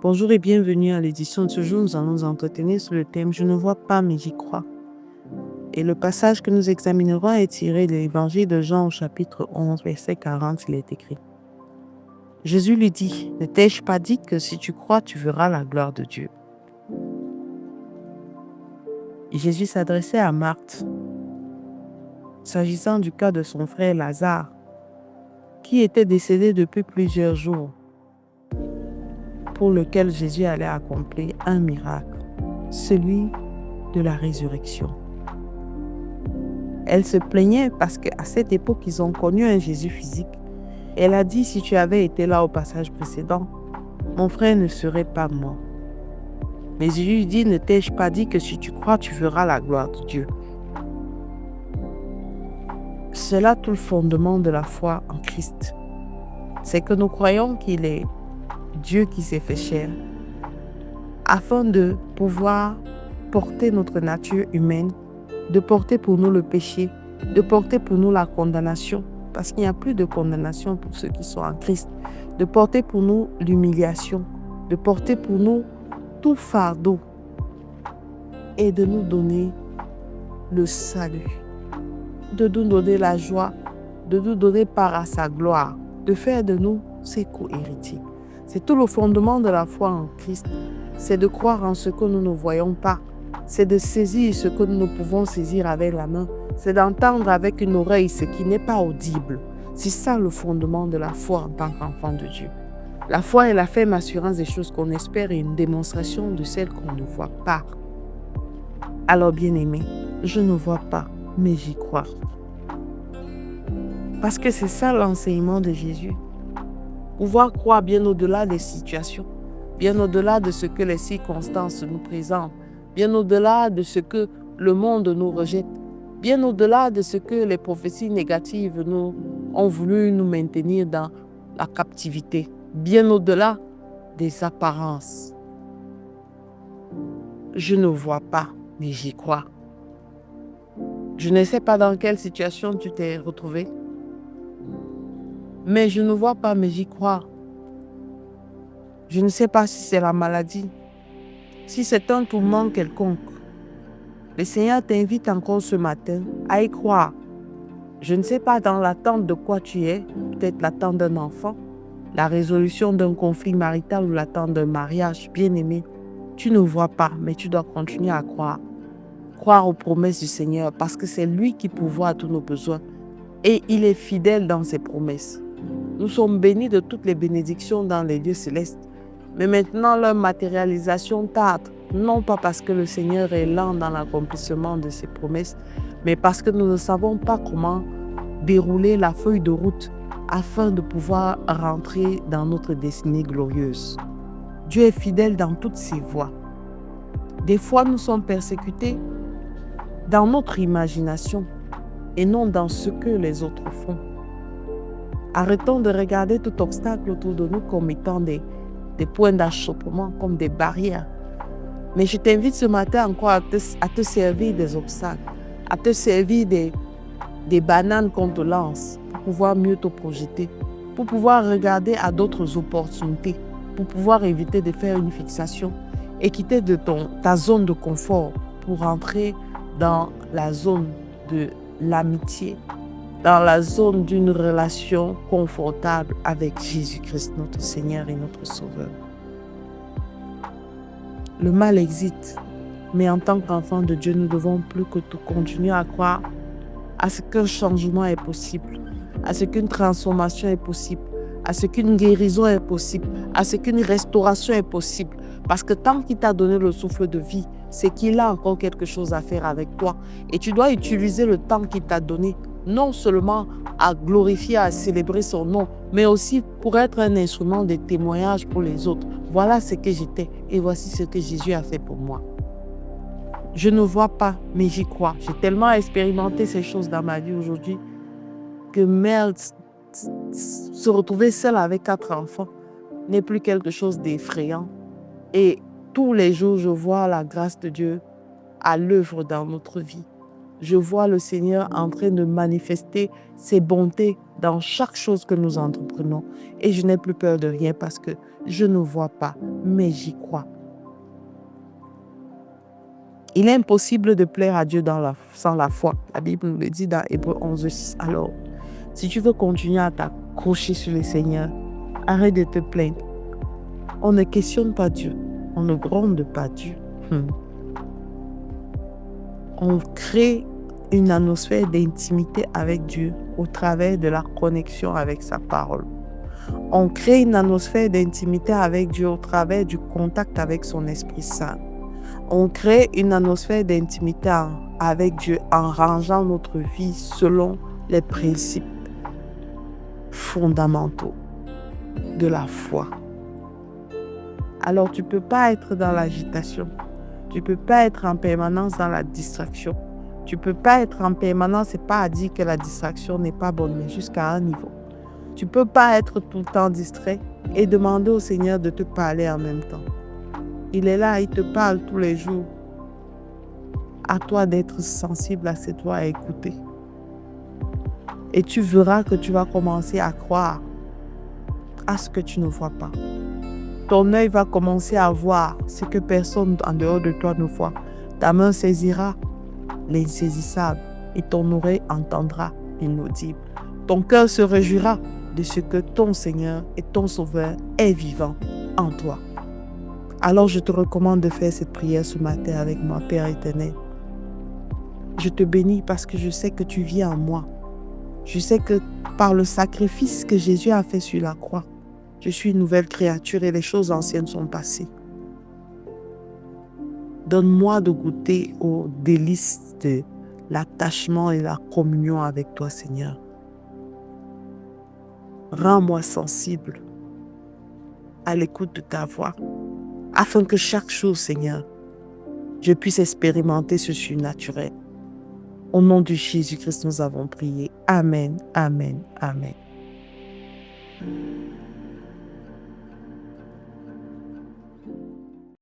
Bonjour et bienvenue à l'édition de ce jour. Nous allons nous entretenir sur le thème « Je ne vois pas mais j'y crois ». Et le passage que nous examinerons est tiré de l'évangile de Jean au chapitre 11, verset 40. Il est écrit: Jésus lui dit: « Ne t'ai-je pas dit que si tu crois, tu verras la gloire de Dieu ?» Jésus s'adressait à Marthe, s'agissant du cas de son frère Lazare, qui était décédé depuis plusieurs jours, pour lequel Jésus allait accomplir un miracle, celui de la résurrection. Elle se plaignait parce qu'à cette époque, ils ont connu un Jésus physique. Elle a dit: « Si tu avais été là au passage précédent, mon frère ne serait pas mort. » Mais Jésus lui dit: « Ne t'ai-je pas dit que si tu crois, tu verras la gloire de Dieu ?» C'est là tout le fondement de la foi en Christ. C'est que nous croyons qu'il est Dieu qui s'est fait chair, afin de pouvoir porter notre nature humaine, de porter pour nous le péché, de porter pour nous la condamnation, parce qu'il n'y a plus de condamnation pour ceux qui sont en Christ, de porter pour nous l'humiliation, de porter pour nous tout fardeau et de nous donner le salut, de nous donner la joie, de nous donner part à sa gloire, de faire de nous ses co-héritiers. C'est tout le fondement de la foi en Christ, c'est de croire en ce que nous ne voyons pas, c'est de saisir ce que nous ne pouvons saisir avec la main, c'est d'entendre avec une oreille ce qui n'est pas audible. C'est ça le fondement de la foi en tant qu'enfant de Dieu. La foi est la ferme assurance des choses qu'on espère et une démonstration de celles qu'on ne voit pas. Alors bien-aimés, je ne vois pas, mais j'y crois. Parce que c'est ça l'enseignement de Jésus. Pouvoir croire bien au-delà des situations, bien au-delà de ce que les circonstances nous présentent, bien au-delà de ce que le monde nous rejette, bien au-delà de ce que les prophéties négatives nous ont voulu nous maintenir dans la captivité, bien au-delà des apparences. Je ne vois pas, mais j'y crois. Je ne sais pas dans quelle situation tu t'es retrouvé, mais je ne vois pas, mais j'y crois. Je ne sais pas si c'est la maladie, si c'est un tourment quelconque. Le Seigneur t'invite encore ce matin à y croire. Je ne sais pas dans l'attente de quoi tu es, peut-être l'attente d'un enfant, la résolution d'un conflit marital ou l'attente d'un mariage. Bien-aimé, tu ne vois pas, mais tu dois continuer à croire. Croire aux promesses du Seigneur parce que c'est lui qui pourvoit à tous nos besoins et il est fidèle dans ses promesses. Nous sommes bénis de toutes les bénédictions dans les lieux célestes, mais maintenant leur matérialisation tarde, non pas parce que le Seigneur est lent dans l'accomplissement de ses promesses, mais parce que nous ne savons pas comment dérouler la feuille de route afin de pouvoir rentrer dans notre destinée glorieuse. Dieu est fidèle dans toutes ses voies. Des fois, nous sommes persécutés dans notre imagination et non dans ce que les autres font. Arrêtons de regarder tout obstacle autour de nous comme étant des points d'achoppement, comme des barrières. Mais je t'invite ce matin encore à te servir des obstacles, à te servir des bananes qu'on te lance pour pouvoir mieux te projeter, pour pouvoir regarder à d'autres opportunités, pour pouvoir éviter de faire une fixation et quitter de ta zone de confort pour rentrer dans la zone de l'amitié, dans la zone d'une relation confortable avec Jésus-Christ, notre Seigneur et notre Sauveur. Le mal existe, mais en tant qu'enfants de Dieu, nous devons plus que tout continuer à croire à ce qu'un changement est possible, à ce qu'une transformation est possible, à ce qu'une guérison est possible, à ce qu'une restauration est possible. Parce que tant qu'il t'a donné le souffle de vie, c'est qu'il a encore quelque chose à faire avec toi. Et tu dois utiliser le temps qu'il t'a donné, non seulement à glorifier, à célébrer son nom, mais aussi pour être un instrument de témoignage pour les autres. Voilà ce que j'étais et voici ce que Jésus a fait pour moi. Je ne vois pas, mais j'y crois. J'ai tellement expérimenté ces choses dans ma vie aujourd'hui que merde, se retrouver seule avec 4 enfants n'est plus quelque chose d'effrayant. Et tous les jours, je vois la grâce de Dieu à l'œuvre dans notre vie. Je vois le Seigneur en train de manifester ses bontés dans chaque chose que nous entreprenons. Et je n'ai plus peur de rien parce que je ne vois pas, mais j'y crois. Il est impossible de plaire à Dieu sans la foi. La Bible nous le dit dans Hébreux 11:6. Alors, si tu veux continuer à t'accrocher sur le Seigneur, arrête de te plaindre. On ne questionne pas Dieu. On ne gronde pas Dieu. On crée une atmosphère d'intimité avec Dieu au travers de la connexion avec sa parole. On crée une atmosphère d'intimité avec Dieu au travers du contact avec son Esprit Saint. On crée une atmosphère d'intimité avec Dieu en rangeant notre vie selon les principes fondamentaux de la foi. Alors tu ne peux pas être dans l'agitation. Tu ne peux pas être en permanence dans la distraction. Tu ne peux pas être en permanence, c'est pas à dire que la distraction n'est pas bonne, mais jusqu'à un niveau. Tu ne peux pas être tout le temps distrait et demander au Seigneur de te parler en même temps. Il est là, il te parle tous les jours. À toi d'être sensible à cette voix et écouter. Et tu verras que tu vas commencer à croire à ce que tu ne vois pas. Ton œil va commencer à voir ce que personne en dehors de toi ne voit. Ta main saisira l'insaisissable et ton oreille entendra l'inaudible. Ton cœur se réjouira de ce que ton Seigneur et ton Sauveur est vivant en toi. Alors je te recommande de faire cette prière ce matin avec moi, Père éternel. Je te bénis parce que je sais que tu vis en moi. Je sais que par le sacrifice que Jésus a fait sur la croix, je suis une nouvelle créature et les choses anciennes sont passées. Donne-moi de goûter aux délices de l'attachement et la communion avec toi, Seigneur. Rends-moi sensible à l'écoute de ta voix, afin que chaque jour, Seigneur, je puisse expérimenter ce surnaturel. Au nom de Jésus-Christ, nous avons prié. Amen, amen, amen.